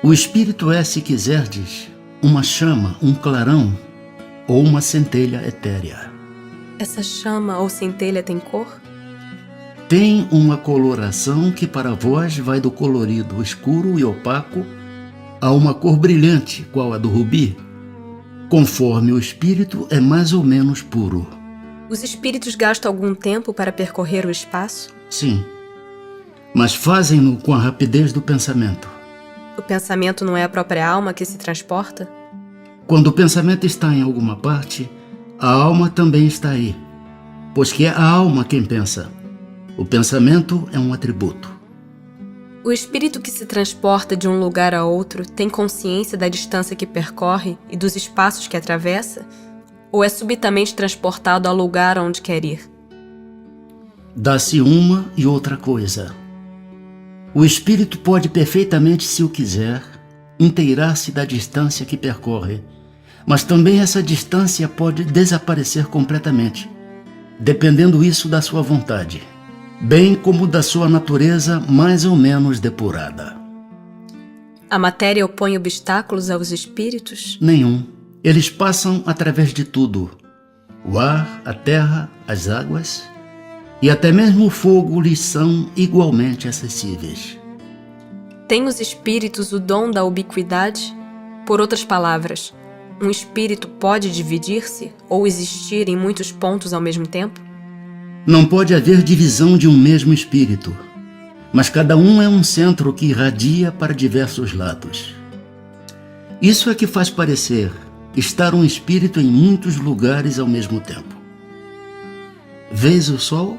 O espírito é, se quiserdes, uma chama, um clarão ou uma centelha etérea. Essa chama ou centelha tem cor? Tem uma coloração que para vós vai do colorido escuro e opaco a uma cor brilhante, qual a do rubi, conforme o espírito é mais ou menos puro. Os espíritos gastam algum tempo para percorrer o espaço? Sim, mas fazem-no com a rapidez do pensamento. O pensamento não é a própria alma que se transporta? Quando o pensamento está em alguma parte, a alma também está aí, pois que é a alma quem pensa. O pensamento é um atributo. O espírito que se transporta de um lugar a outro tem consciência da distância que percorre e dos espaços que atravessa? Ou é subitamente transportado ao lugar onde quer ir? Dá-se uma e outra coisa. O espírito pode perfeitamente, se o quiser, inteirar-se da distância que percorre, mas também essa distância pode desaparecer completamente, dependendo isso da sua vontade, bem como da sua natureza mais ou menos depurada. A matéria opõe obstáculos aos espíritos? Nenhum. Eles passam através de tudo. O ar, a terra, as águas e até mesmo o fogo lhes são igualmente acessíveis. Têm os espíritos o dom da ubiquidade? Por outras palavras, um espírito pode dividir-se ou existir em muitos pontos ao mesmo tempo? Não pode haver divisão de um mesmo espírito, mas cada um é um centro que irradia para diversos lados. Isso é que faz parecer estar um espírito em muitos lugares ao mesmo tempo. Vês o sol?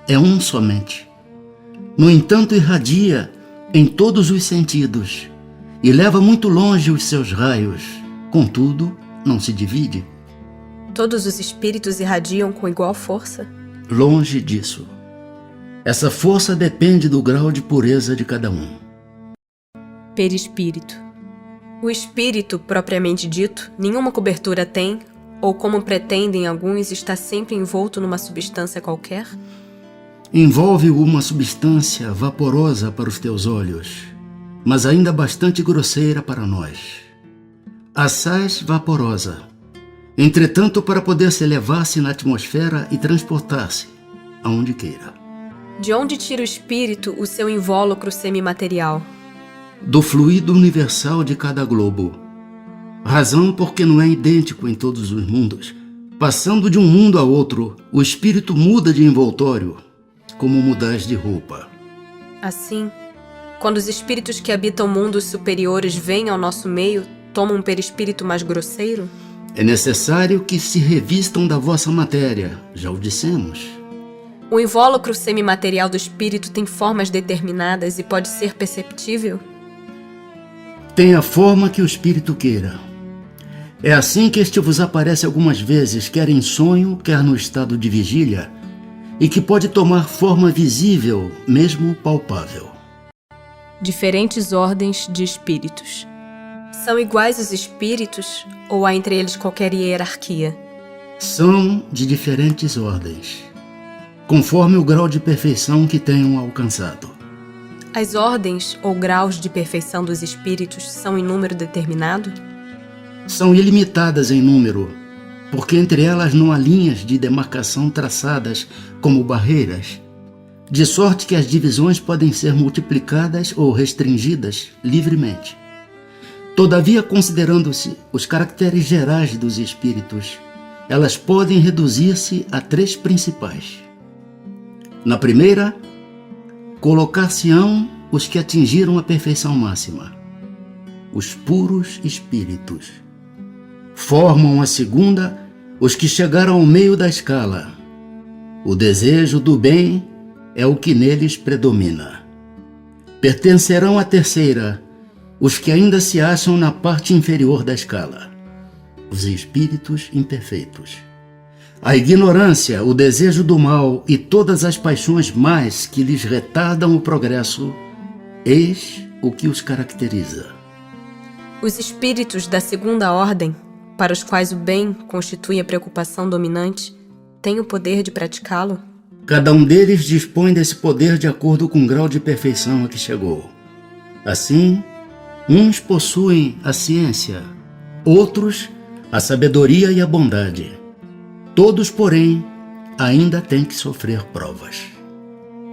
é um somente. No entanto, irradia em todos os sentidos e leva muito longe os seus raios. Contudo, não se divide. Todos os espíritos irradiam com igual força? Longe disso. Essa força depende do grau de pureza de cada um. Perispírito. O espírito, propriamente dito, nenhuma cobertura tem, ou como pretendem alguns, está sempre envolto numa substância qualquer? Envolve-o uma substância vaporosa para os teus olhos, mas ainda bastante grosseira para nós. Assaz vaporosa. Entretanto, para poder se elevar-se na atmosfera e transportar-se aonde queira. De onde tira o espírito o seu invólucro semimaterial? Do fluido universal de cada globo. Razão porque não é idêntico em todos os mundos. Passando de um mundo a outro, o espírito muda de envoltório, como mudais de roupa. Assim, quando os espíritos que habitam mundos superiores vêm ao nosso meio, tomam um perispírito mais grosseiro? É necessário que se revistam da vossa matéria, já o dissemos. O invólucro semimaterial do espírito tem formas determinadas e pode ser perceptível? Tem a forma que o espírito queira. É assim que este vos aparece algumas vezes, quer em sonho, quer no estado de vigília, e que pode tomar forma visível, mesmo palpável. Diferentes ordens de espíritos. São iguais os espíritos ou há entre eles qualquer hierarquia? São de diferentes ordens, conforme o grau de perfeição que tenham alcançado. As ordens ou graus de perfeição dos espíritos são em número determinado? São ilimitadas em número, porque entre elas não há linhas de demarcação traçadas como barreiras, de sorte que as divisões podem ser multiplicadas ou restringidas livremente. Todavia, considerando-se os caracteres gerais dos espíritos, elas podem reduzir-se a três principais. Na primeira, colocar-se-ão os que atingiram a perfeição máxima, os puros espíritos. Formam a segunda os que chegaram ao meio da escala. O desejo do bem é o que neles predomina. Pertencerão à terceira os que ainda se acham na parte inferior da escala, os espíritos imperfeitos. A ignorância, o desejo do mal e todas as paixões más que lhes retardam o progresso, eis o que os caracteriza. Os espíritos da segunda ordem, para os quais o bem constitui a preocupação dominante, têm o poder de praticá-lo? Cada um deles dispõe desse poder de acordo com o grau de perfeição a que chegou. Assim, uns possuem a ciência, outros a sabedoria e a bondade. Todos, porém, ainda têm que sofrer provas.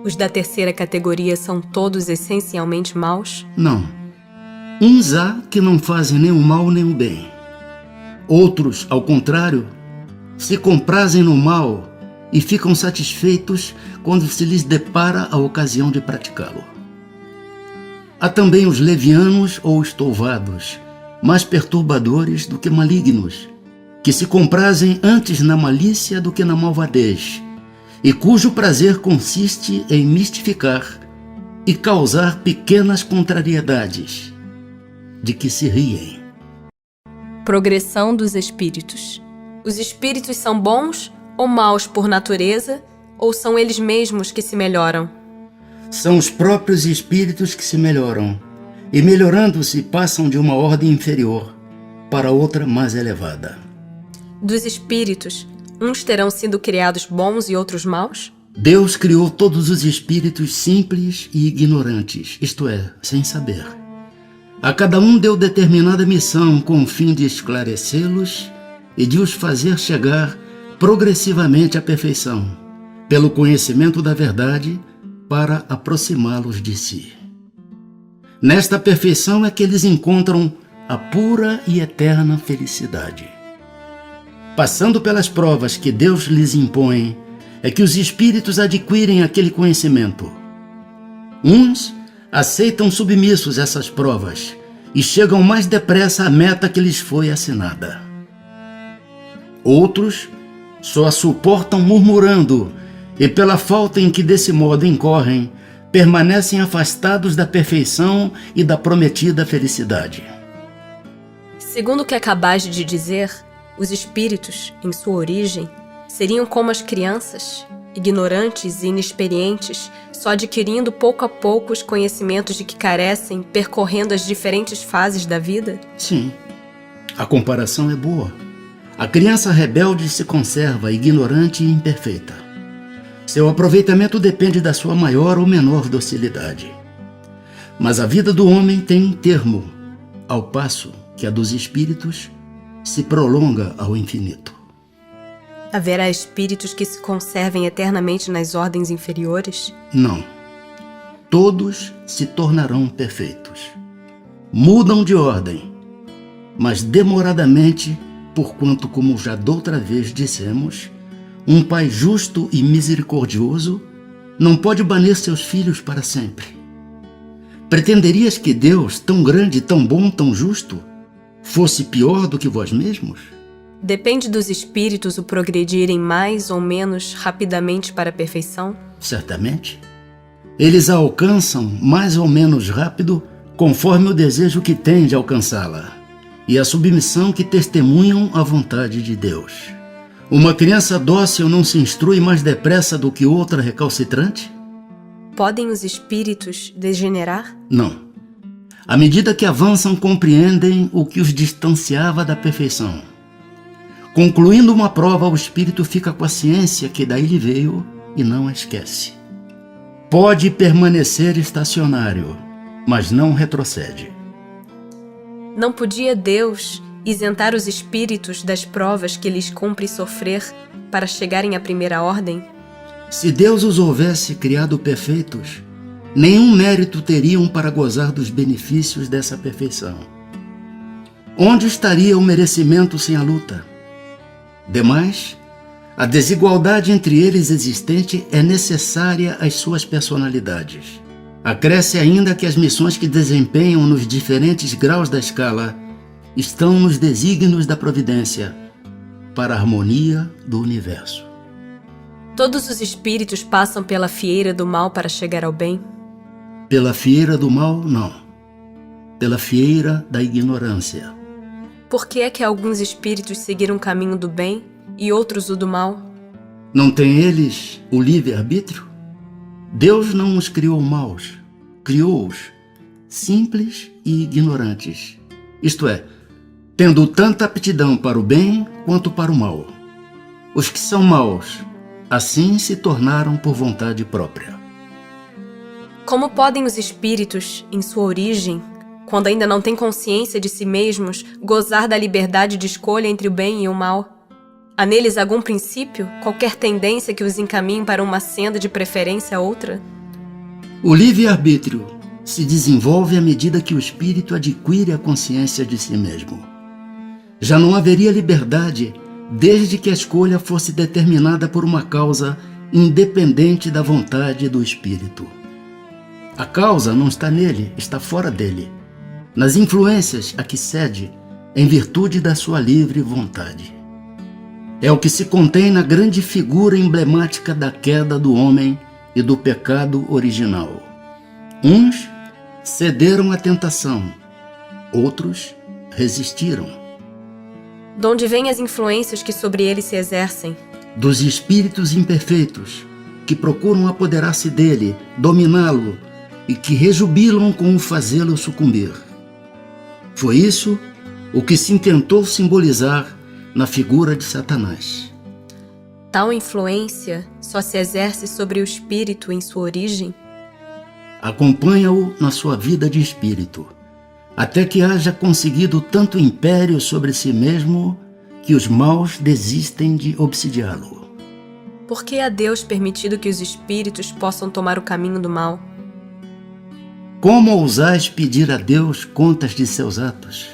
Os da terceira categoria são todos essencialmente maus? Não. Uns há que não fazem nem o mal nem o bem. Outros, ao contrário, se comprazem no mal e ficam satisfeitos quando se lhes depara a ocasião de praticá-lo. Há também os levianos ou estouvados, mais perturbadores do que malignos, que se comprazem antes na malícia do que na malvadez, e cujo prazer consiste em mistificar e causar pequenas contrariedades, de que se riem. Progressão dos espíritos. Os espíritos são bons ou maus por natureza, ou são eles mesmos que se melhoram? São os próprios espíritos que se melhoram, e melhorando-se passam de uma ordem inferior para outra mais elevada. Dos espíritos, uns terão sido criados bons e outros maus? Deus criou todos os espíritos simples e ignorantes, isto é, sem saber. A cada um deu determinada missão com o fim de esclarecê-los e de os fazer chegar progressivamente à perfeição, pelo conhecimento da verdade, para aproximá-los de si. Nesta perfeição é que eles encontram a pura e eterna felicidade. Passando pelas provas que Deus lhes impõe, é que os espíritos adquirem aquele conhecimento. Uns aceitam submissos essas provas e chegam mais depressa à meta que lhes foi assinada. Outros só a suportam murmurando e pela falta em que desse modo incorrem, permanecem afastados da perfeição e da prometida felicidade. Segundo o que acabais de dizer, os espíritos, em sua origem, seriam como as crianças, ignorantes e inexperientes, só adquirindo pouco a pouco os conhecimentos de que carecem, percorrendo as diferentes fases da vida? Sim, a comparação é boa. A criança rebelde se conserva ignorante e imperfeita. Seu aproveitamento depende da sua maior ou menor docilidade. Mas a vida do homem tem um termo, ao passo que a dos espíritos se prolonga ao infinito. Haverá espíritos que se conservem eternamente nas ordens inferiores? Não. Todos se tornarão perfeitos. Mudam de ordem, mas demoradamente, porquanto, como já doutra vez dissemos, um pai justo e misericordioso não pode banir seus filhos para sempre. Pretenderias que Deus, tão grande, tão bom, tão justo, fosse pior do que vós mesmos? Depende dos espíritos o progredirem mais ou menos rapidamente para a perfeição? Certamente. Eles a alcançam mais ou menos rápido conforme o desejo que têm de alcançá-la e a submissão que testemunham à vontade de Deus. Uma criança dócil não se instrui mais depressa do que outra recalcitrante? Podem os espíritos degenerar? Não. À medida que avançam, compreendem o que os distanciava da perfeição. Concluindo uma prova, o espírito fica com a ciência que daí lhe veio e não a esquece. Pode permanecer estacionário, mas não retrocede. Não podia Deus isentar os espíritos das provas que lhes cumpre sofrer para chegarem à primeira ordem? Se Deus os houvesse criado perfeitos, nenhum mérito teriam para gozar dos benefícios dessa perfeição. Onde estaria o merecimento sem a luta? Demais, a desigualdade entre eles existente é necessária às suas personalidades. Acresce ainda que as missões que desempenham nos diferentes graus da escala estão nos desígnios da providência para a harmonia do universo. Todos os espíritos passam pela fieira do mal para chegar ao bem? Pela fieira do mal, não. Pela fieira da ignorância. Por que é que alguns espíritos seguiram o caminho do bem e outros o do mal? Não têm eles o livre-arbítrio? Deus não os criou maus, criou-os simples e ignorantes. Isto é, tendo tanta aptidão para o bem quanto para o mal. Os que são maus, assim se tornaram por vontade própria. Como podem os espíritos, em sua origem, quando ainda não têm consciência de si mesmos, gozar da liberdade de escolha entre o bem e o mal? Há neles algum princípio, qualquer tendência que os encaminhe para uma senda de preferência a outra? O livre-arbítrio se desenvolve à medida que o espírito adquire a consciência de si mesmo. Já não haveria liberdade desde que a escolha fosse determinada por uma causa independente da vontade do espírito. A causa não está nele, está fora dele, nas influências a que cede em virtude da sua livre vontade. É o que se contém na grande figura emblemática da queda do homem e do pecado original. Uns cederam à tentação, outros resistiram. De onde vêm as influências que sobre ele se exercem? Dos espíritos imperfeitos, que procuram apoderar-se dele, dominá-lo, e que rejubilam com o fazê-lo sucumbir. Foi isso o que se intentou simbolizar na figura de Satanás. Tal influência só se exerce sobre o espírito em sua origem? Acompanha-o na sua vida de espírito, até que haja conseguido tanto império sobre si mesmo que os maus desistem de obsidiá-lo. Por que a Deus permitido que os espíritos possam tomar o caminho do mal? Como ousais pedir a Deus contas de seus atos?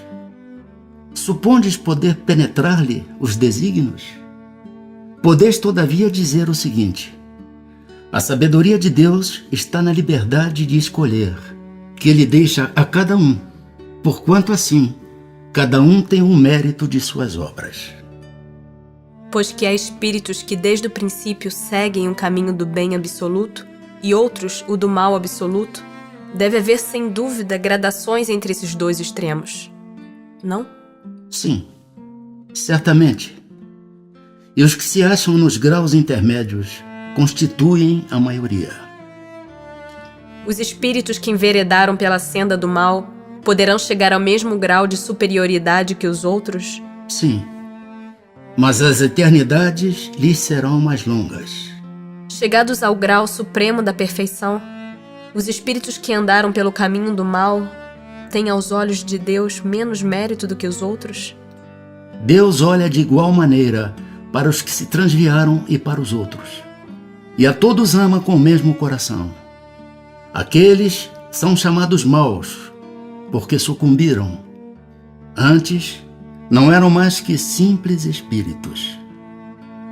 Supondes poder penetrar-lhe os desígnios? Podeis, todavia, dizer o seguinte: a sabedoria de Deus está na liberdade de escolher, que Ele deixa a cada um, porquanto assim, cada um tem um mérito de suas obras. Pois que há espíritos que desde o princípio seguem o caminho do bem absoluto e outros o do mal absoluto, deve haver sem dúvida gradações entre esses dois extremos. Não? Sim, certamente. E os que se acham nos graus intermédios constituem a maioria. Os espíritos que enveredaram pela senda do mal poderão chegar ao mesmo grau de superioridade que os outros? Sim, mas as eternidades lhes serão mais longas. Chegados ao grau supremo da perfeição, os espíritos que andaram pelo caminho do mal têm aos olhos de Deus menos mérito do que os outros? Deus olha de igual maneira para os que se transviaram e para os outros. E a todos ama com o mesmo coração. Aqueles são chamados maus, porque sucumbiram. Antes, não eram mais que simples espíritos.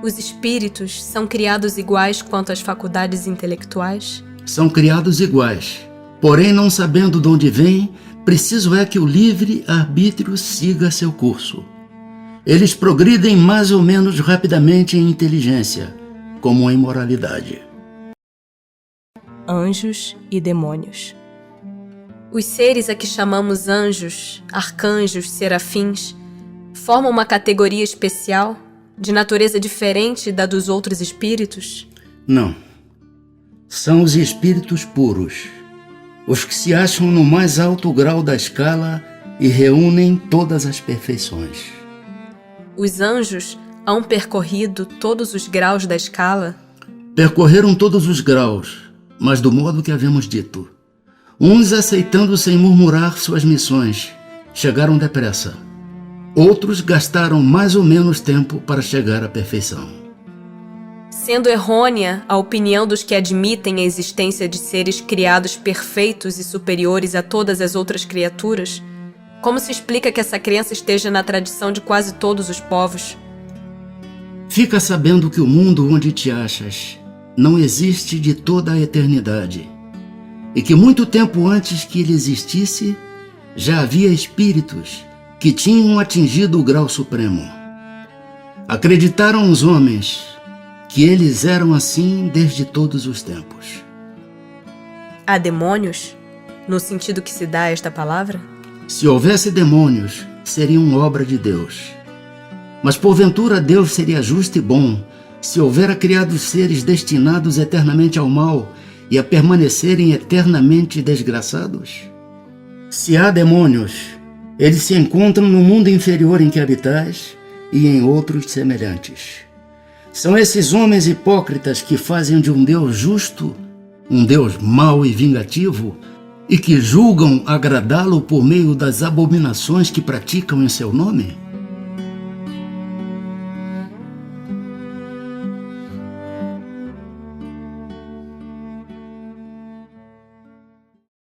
Os espíritos são criados iguais quanto às faculdades intelectuais? São criados iguais, porém não sabendo de onde vêm, preciso é que o livre-arbítrio siga seu curso. Eles progridem mais ou menos rapidamente em inteligência, como em moralidade. Anjos e demônios. Os seres a que chamamos anjos, arcanjos, serafins, formam uma categoria especial, de natureza diferente da dos outros espíritos? Não. São os espíritos puros, os que se acham no mais alto grau da escala e reúnem todas as perfeições. Os anjos hão percorrido todos os graus da escala? Percorreram todos os graus, mas do modo que havemos dito. Uns aceitando sem murmurar suas missões, chegaram depressa. Outros gastaram mais ou menos tempo para chegar à perfeição. Sendo errônea a opinião dos que admitem a existência de seres criados perfeitos e superiores a todas as outras criaturas, como se explica que essa crença esteja na tradição de quase todos os povos? Fica sabendo que o mundo onde te achas não existe de toda a eternidade, e que muito tempo antes que ele existisse, já havia espíritos que tinham atingido o grau supremo. Acreditaram os homens que eles eram assim desde todos os tempos. Há demônios, no sentido que se dá a esta palavra? Se houvesse demônios, seriam obra de Deus. Mas porventura Deus seria justo e bom se houvera criado seres destinados eternamente ao mal e a permanecerem eternamente desgraçados? Se há demônios, eles se encontram no mundo inferior em que habitais e em outros semelhantes. São esses homens hipócritas que fazem de um Deus justo um Deus mau e vingativo e que julgam agradá-lo por meio das abominações que praticam em seu nome?